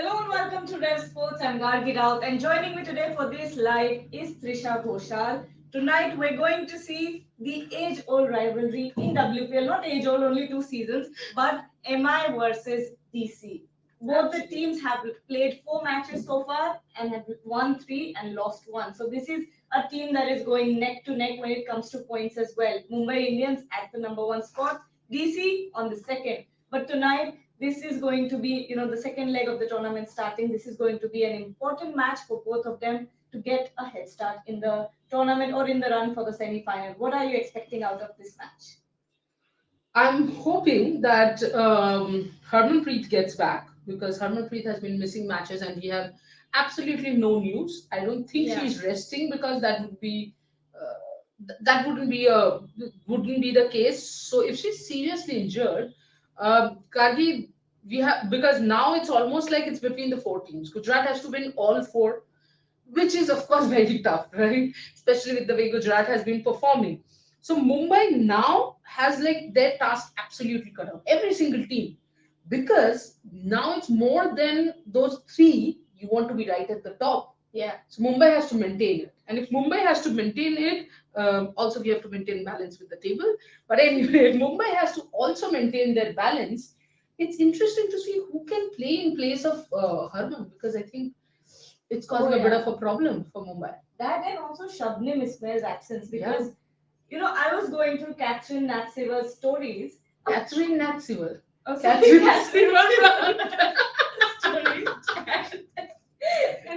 Hello and welcome to Rev Sports. I'm Gargi Raut, and joining me today for this live is Trisha Ghoshal. Tonight we're going to see the age-old rivalry in WPL. Not age-old, only 2 seasons, but MI versus DC. Both the teams have played 4 matches so far and have won 3 and lost 1. So this is a team that is going neck to neck when it comes to points as well. Mumbai Indians at the number 1 spot, DC on the second. But tonight this is going to be, the second leg of the tournament starting. This is going to be an important match for both of them to get a head start in the tournament or in the run for the semi-final. What are you expecting out of this match? I'm hoping that Harmanpreet gets back because Harmanpreet has been missing matches and we have absolutely no news. I don't think Yeah. she's resting because that would be that wouldn't be the case. So if she's seriously injured, Kargi, we have because now it's almost like it's between the 4 teams. Gujarat has to win all four, which is of course very tough, right? Especially with the way Gujarat has been performing. So Mumbai now has like their task absolutely cut out. Every single team, because now it's more than those three. You want to be right at the top. Yeah. So Mumbai has to maintain it, and if Mumbai has to maintain it, also we have to maintain balance with the table. But anyway, Mumbai has to also maintain their balance. It's interesting to see who can play in place of Harman because I think it's causing a bit of a problem for Mumbai. That and also Shabnim Ismail's absence because I was going through Catherine Natsiva's stories. Catherine Natsival. Oh, Catherine Natsiva stories.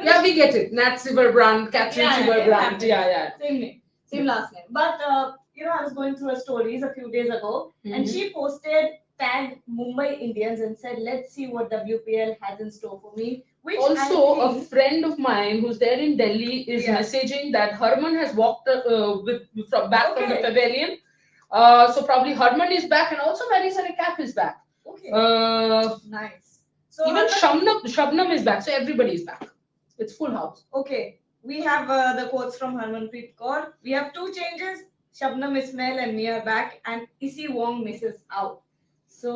Yeah, we get it. Natsival brand, Catherine Yeah, Sival it brand. happens. Yeah. Same name, same last name. But I was going through her stories a few days ago, and she posted tagged Mumbai Indians and said, "Let's see what WPL has in store for me." Which Also, I a think, friend of mine who's there in Delhi is Yeah. messaging that Harman has walked back from the Okay. pavilion. So probably Harman is back, and also Marisa Cap is back. okay, Nice. So Even Harman- Shabnam is back, so everybody is back. It's full house. Okay, we have the quotes from Harmanpreet Kaur. We have two changes. Shabnam Ismail and Mia back, and Issy Wong misses out. So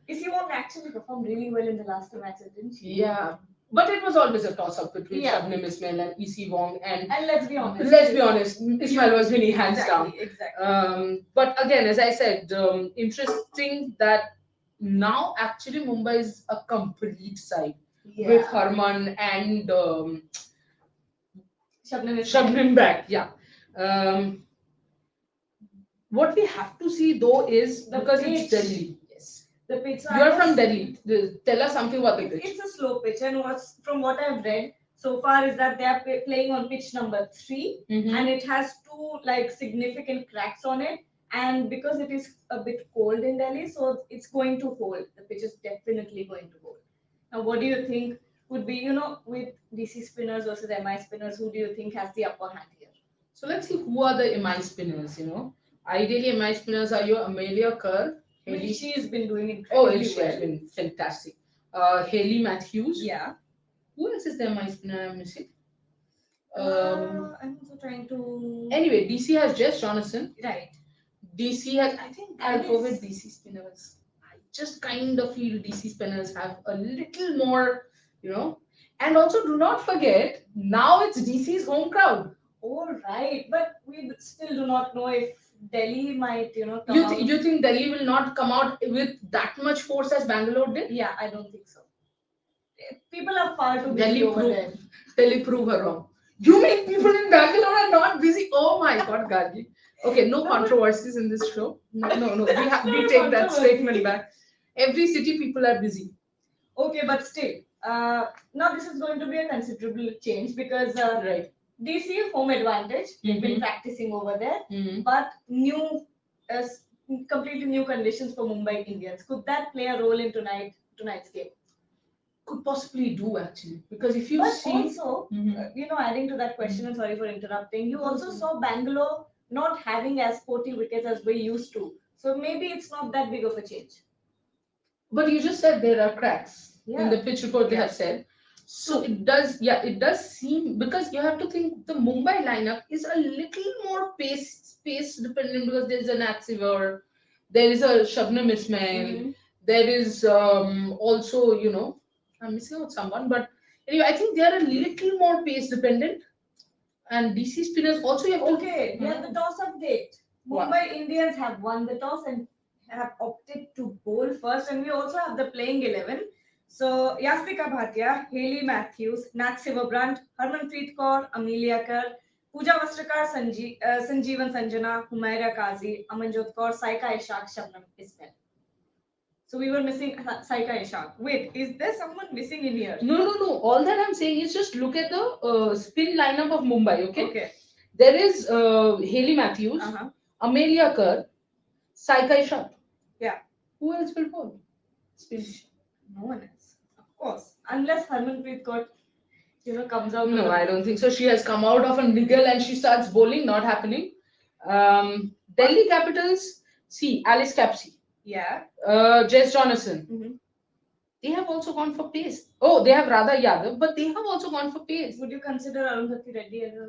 Issy Wong actually performed really well in the last 2 matches, didn't she? Yeah, but it was always a toss-up between Yeah. Shabnam Ismail and EC Wong, and And let's be honest. Ismail was winning hands down. Exactly. But again, as I said, interesting that now actually Mumbai is a complete side with Harman and Shabnam Ismail. Shabnam back. Yeah. Um, what we have to see though is The because pitch. it's Delhi. Yes. The pitch. You are from Delhi. Tell us something about the pitch. It's a slow pitch, and from what I've read so far is that they are playing on pitch number 3, and it has two significant cracks on it. And because it is a bit cold in Delhi, so it's going to hold. The pitch is definitely going to hold. Now, what do you think would be, with DC spinners versus MI spinners, who do you think has the upper hand here? So let's see who are the MI spinners. Ideally MI spinners are your Amelia Kerr. Haley, she's been doing Oh, incredibly she has well. been fantastic. Haley Matthews. Yeah. Who else is the MI spinner I'm missing? I'm also trying to. Anyway, DC has Jess Jonathan. Right. DC has, I think I'll go with DC spinners. I just kind of feel DC spinners have a little more, And also do not forget, now it's DC's home crowd. All right, but we still do not know if Delhi might, come out. You think Delhi will not come out with that much force as Bangalore did? Yeah, I don't think so. People are far too busy Delhi over there. Delhi prove her wrong. You mean people in Bangalore are not busy? Oh my God, Gargi. Okay, no controversies in this show. No. We take that statement back. Every city people are busy. Okay, but still, now this is going to be a considerable change because Right. DC home advantage. We've been practicing over there, but completely new conditions for Mumbai Indians. Could that play a role in tonight's game? Could possibly do actually, because if you But see, also, adding to that question, and sorry for interrupting, you also saw Bangalore not having as 40 wickets as we used to. So maybe it's not that big of a change. but you just said there are cracks in Yeah. the pitch report. They have said. So it does seem, because you have to think the Mumbai lineup is a little more pace dependent because there's an Axiver, there is a Shabnam Ismail, there is also I'm missing out someone, but anyway, I think they are a little more pace dependent. And DC spinners also you have to. Okay, we have the toss update. Wow. Mumbai Indians have won the toss and have opted to bowl first, and we also have the playing 11. So Yastika Bhatia, Haley Matthews, Nat Silverbrandt, Harmanpreet Kaur, Amelia Kerr, Pooja Vastrakar, Sanjeevan Sanjana, Humaira Kazi, Amanjot Kaur, Saika Ishaq, Shabnam Ismail. So we were missing Saika Ishaq. Wait, is there someone missing in here? No, no, no. All that I'm saying is just look at the spin lineup of Mumbai. Okay. Okay. There is Haley Matthews, Amelia Kerr, Saika Ishaq. Yeah. Who else will bowl? Spin. No one else. Of course. Unless Harmanpreet Kaur, comes out. No, I don't think so. She has come out of a niggle and she starts bowling. Not happening. Delhi Capitals. See, Alice Capsey. Yeah. Jess Jonathan. They have also gone for pace. Oh, they have Radha Yadav, but they have also gone for pace. Would you consider Arundhati Reddy as a...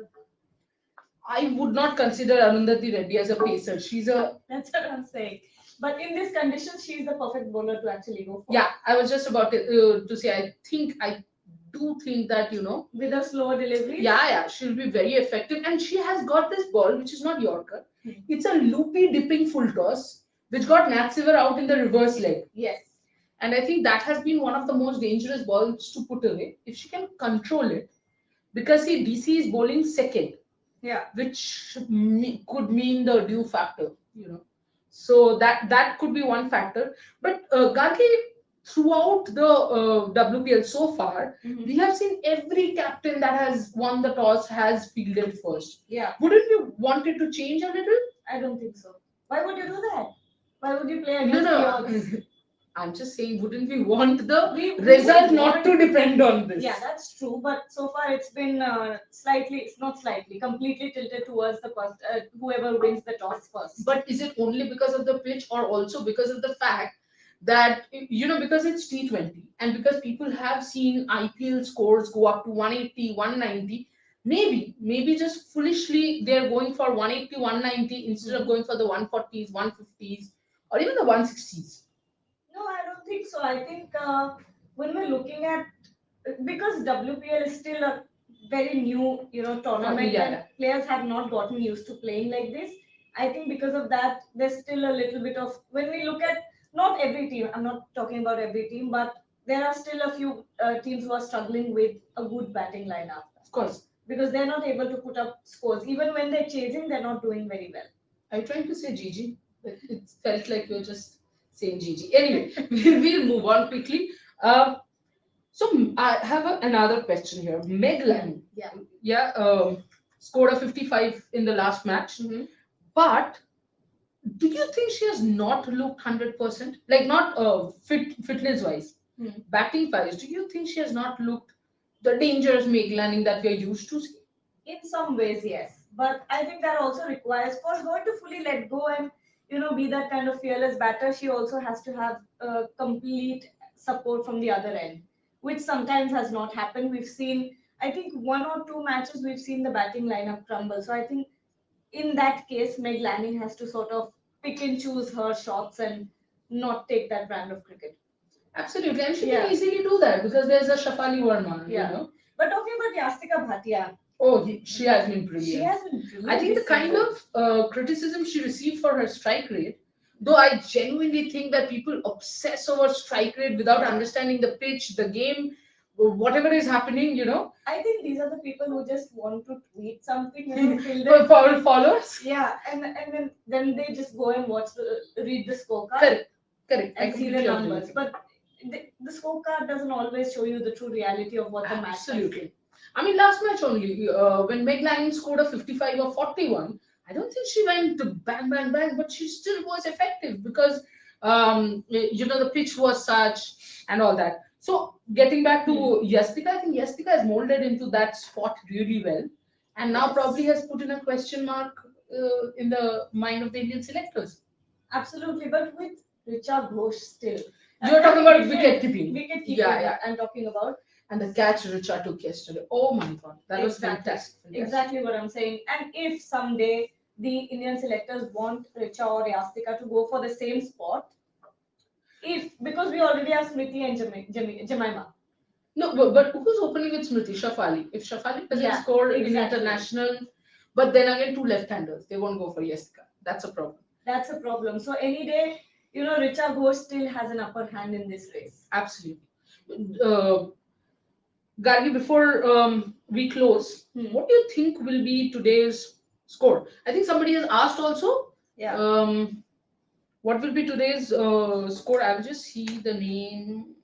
I would not consider Arundhati Reddy as a pacer. She's a... That's what I'm saying. But in these conditions, she's the perfect bowler to actually go for. Yeah, I was just about to say, I do think that, with a slower delivery. Yeah, she'll be very effective. And she has got this ball, which is not Yorker. It's a loopy dipping full toss, which got Nat Silver out in the reverse leg. Yes. And I think that has been one of the most dangerous balls to put away. If she can control it, because see, DC is bowling second. Yeah. Which could mean the due factor, So that could be one factor. But Gargi, throughout the WPL so far, we have seen every captain that has won the toss has fielded first. Yeah. Wouldn't you want it to change a little? I don't think so. Why would you do that? Why would you play against the odds? I'm just saying, wouldn't we want the result not to depend on this? Yeah, that's true. But so far, it's been completely tilted towards the first, whoever wins the toss first. But is it only because of the pitch, or also because of the fact that, because it's T20 and because people have seen IPL scores go up to 180, 190, maybe just foolishly they're going for 180, 190 instead of going for the 140s, 150s, or even the 160s. No, I don't think so. I think when we're looking at, because WPL is still a very new, tournament, and players have not gotten used to playing like this. I think because of that, there's still a little bit of, when we look at, not every team, I'm not talking about every team, but there are still a few teams who are struggling with a good batting lineup. Of course. Because they're not able to put up scores. Even when they're chasing, they're not doing very well. Are you trying to say Gigi? It felt like you're just saying Gigi. Anyway, we'll move on quickly. So I have another question here. Meg Lanning. Yeah. Scored a 55 in the last match. But do you think she has not looked 100%? Like not fitness wise, batting wise. Do you think she has not looked the dangerous Meg Lanning that we are used to see? In some ways, yes. But I think that also requires for her to fully let go and be that kind of fearless batter. She also has to have complete support from the other end, which sometimes has not happened. We've seen, I think, one or two matches we've seen the batting lineup crumble. So I think in that case, Meg Lanning has to sort of pick and choose her shots and not take that brand of cricket. Absolutely, and she can easily do that because there's a Shafali Verma, But talking about Yastika Bhatia. Oh, she has been brilliant. She has been brilliant. I think the kind of criticism she received for her strike rate, though I genuinely think that people obsess over strike rate without understanding the pitch, the game, whatever is happening, I think these are the people who just want to tweet something, for followers. Yeah, and then they just go and read the scorecard. Correct. And see the numbers. But the scorecard doesn't always show you the true reality of what the match is. Absolutely. I mean, last match only, when Meg Lanning scored a 55 or 41, I don't think she went to bang, bang, bang, but she still was effective because, the pitch was such and all that. So, getting back to Yastika, I think Yastika has molded into that spot really well and now probably has put in a question mark in the mind of the Indian selectors. Absolutely, but with Richa Ghosh still. You're talking about wicket keeping. Wicket keeping, yeah. I'm talking about. And the catch Richa took yesterday. Oh my God, that was fantastic. Exactly what I'm saying. And if someday the Indian selectors want Richa or Yastika to go for the same spot, because we already have Smriti and Jemima. No, but who's opening with Smriti? Shafali. If Shafali doesn't Yeah, score in exactly. international, but then again, two left-handers, they won't go for Jessica. That's a problem. That's a problem. So any day, Richa Ghosh still has an upper hand in this race. Absolutely. Uh, Gargi, before we close, Hmm. what do you think will be today's score? I think somebody has asked also. Yeah. What will be today's score? I will just see the name.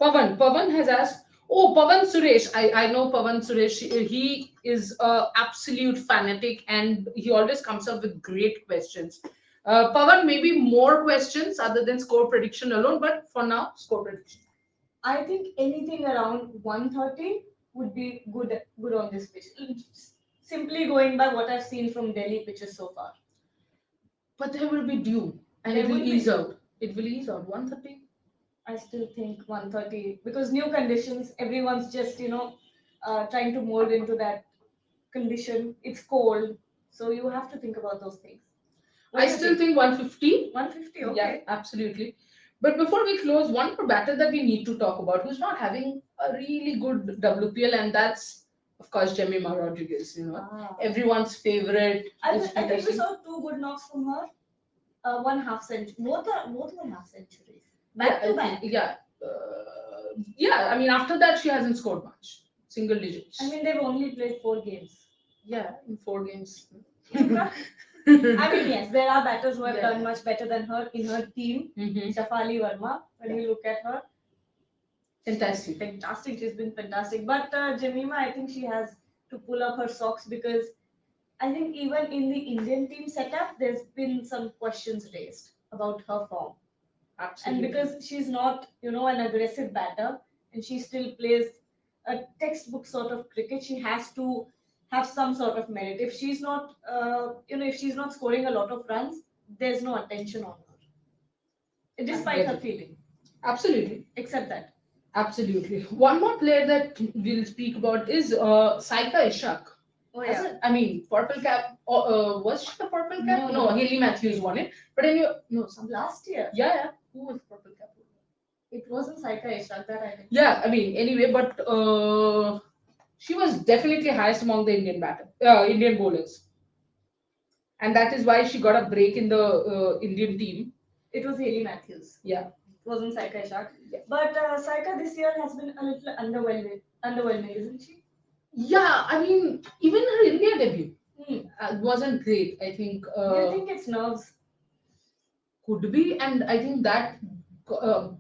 Pavan. Pavan has asked. Oh, Pavan Suresh. I know Pavan Suresh. He is a absolute fanatic and he always comes up with great questions. Pavan, maybe more questions other than score prediction alone, but for now, score prediction. I think anything around 130 would be good on this pitch. Simply going by what I've seen from Delhi pitches so far. But there will be dew and There it will will be ease dew. out. It will ease out. 130. I still think 130 because new conditions, everyone's just, trying to mold into that condition. It's cold. So you have to think about those things. What I do you still think 150. 150, Yeah, okay. absolutely. But before we close, one more batter that we need to talk about who's not having a really good WPL, and that's, of course, Jemima Rodriguez. Ah. Everyone's favorite. I, History I think we testing. saw two good knocks from her. One half century. Both were half centuries. Yeah, Back to back. Yeah. Yeah, I mean, after that, she hasn't scored much. Single digits. I mean, they've only played 4 games. Yeah, in 4 games. I mean, yes, there are batters who have Yeah. done much better than her in her team. Shafali Verma, when we look at her, Fantastic. fantastic. She's been fantastic. But Jemima, I think she has to pull up her socks because I think even in the Indian team setup, there's been some questions raised about her form. Absolutely. And because she's not, an aggressive batter, and she still plays a textbook sort of cricket, she has to have some sort of merit. If she's not, if she's not scoring a lot of runs, there's no attention on her, despite her fielding. Absolutely. Except that. Absolutely. One more player that we'll speak about is Saika Ishak. Oh yeah. I mean, purple cap. Was she the purple cap? No. No, Haley Matthews won it. But anyway, no, some Last year. Yeah. Who was purple cap? It wasn't Saika Ishak that I think. Yeah, I mean, anyway, but she was definitely highest among the Indian bowlers, and that is why she got a break in the Indian team. It was Haley Matthews. Yeah. It wasn't Saika Ishak. Yeah. But Saika this year has been a little underwhelming, isn't she? Yeah, I mean, even her India debut wasn't great. I think. Do you think it's nerves? Could be, and I think that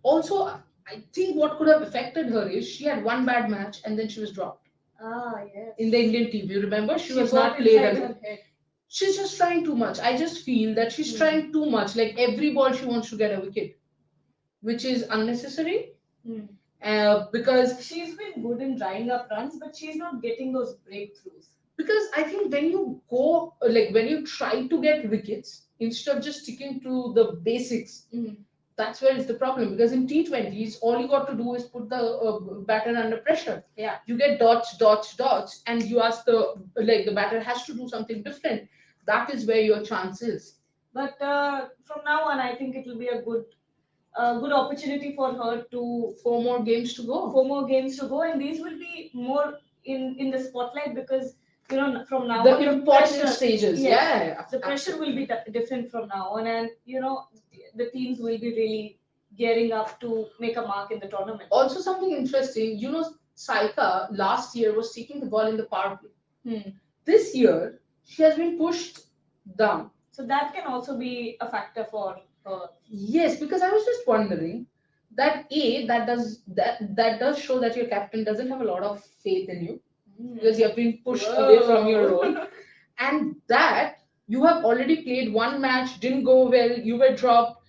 also, I think what could have affected her is she had one bad match and then she was dropped. Ah, yes. In the Indian team, you remember she was got not played. inside her head. She's just trying too much. I just feel that she's trying too much. Like every ball she wants to get a wicket, which is unnecessary. Because she's been good in drying up runs, but she's not getting those breakthroughs. Because I think when you go, like when you try to get wickets, instead of just sticking to the basics, that's where is the problem. Because in T20s, all you got to do is put the batter under pressure. Yeah. You get dots, dots, dots, and you ask the batter has to do something different. That is where your chance is. But from now on, I think it will be a good opportunity for her to 4 more games to go. 4 more games to go, and these will be more in the spotlight because from now the on important pressure, stages. yes, Yeah, the pressure will be different from now on, and the teams will be really gearing up to make a mark in the tournament. Also, something interesting, Saika last year was taking the ball in the power play. This year, she has been pushed down. So that can also be a factor for her. Yes, because I was just wondering that that does show that your captain doesn't have a lot of faith in you because you have been pushed away from your role, and that you have already played one match, didn't go well, you were dropped.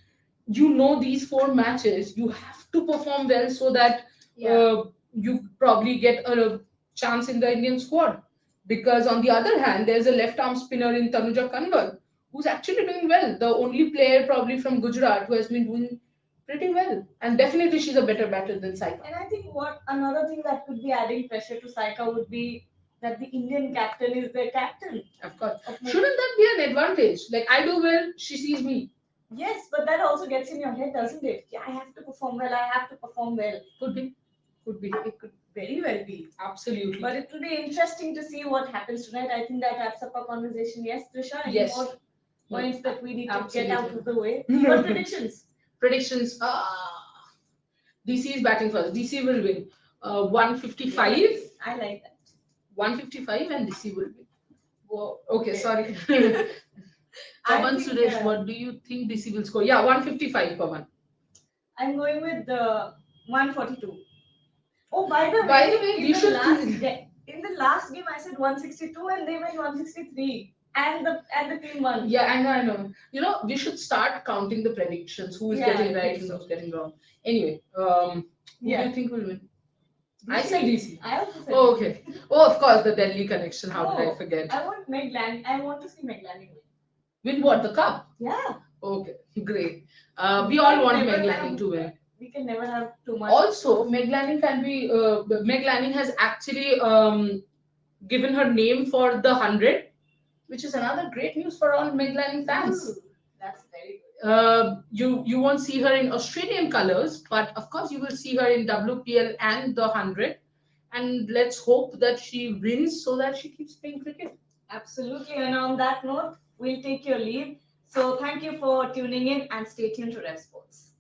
These 4 matches, you have to perform well so that you probably get a chance in the Indian squad. Because on the other hand, there's a left arm spinner in Tanuja Kanwal who's actually doing well. The only player probably from Gujarat who has been doing pretty well. And definitely she's a better batter than Saika. And I think another thing that could be adding pressure to Saika would be that the Indian captain is their captain. Of course. Shouldn't that be an advantage? Like I do well, she sees me. Yes, but that also gets in your head, doesn't it? Yeah, I have to perform well. I have to perform well. Could be. Could be. It could very well be. Absolutely. But it will be interesting to see what happens tonight. I think that wraps up our conversation. Yes, Trisha, any Yes. more points that we need to get Absolutely. out of the way? What predictions? Predictions. DC is batting first. DC will win. 155. Yes, I like that. 155 and DC will win. Whoa. Okay, sorry. I Pawan think, Suresh, what do you think DC will score? Yeah, 155, Pawan. I'm going with the 142. Oh, by the By the way, way, in we the should. in the last game I said 162 and they went 163 and the team won. Yeah, I know. You know, we should start counting the predictions. Who is Yeah, getting I right think and so. who's getting wrong. Anyway, who do Yeah. you think will win? I DC. said DC. I also said Oh, DC. okay. Oh, of course, the Delhi connection. How did I No, forget? I want Meg Lanning. I want to see Meg Lanning win. Win what? The cup? Yeah. Okay, great. We all can want never Meg have- Lanning to win. We can never have too much. Also, Meg Lanning can be. Meg Lanning has actually given her name for the 100, which is another great news for all Meg Lanning fans. Ooh, that's very good. You won't see her in Australian colors, but of course you will see her in WPL and the 100. And let's hope that she wins so that she keeps playing cricket. Absolutely. And on that note, we'll take your leave. So thank you for tuning in and stay tuned to Rev Sports.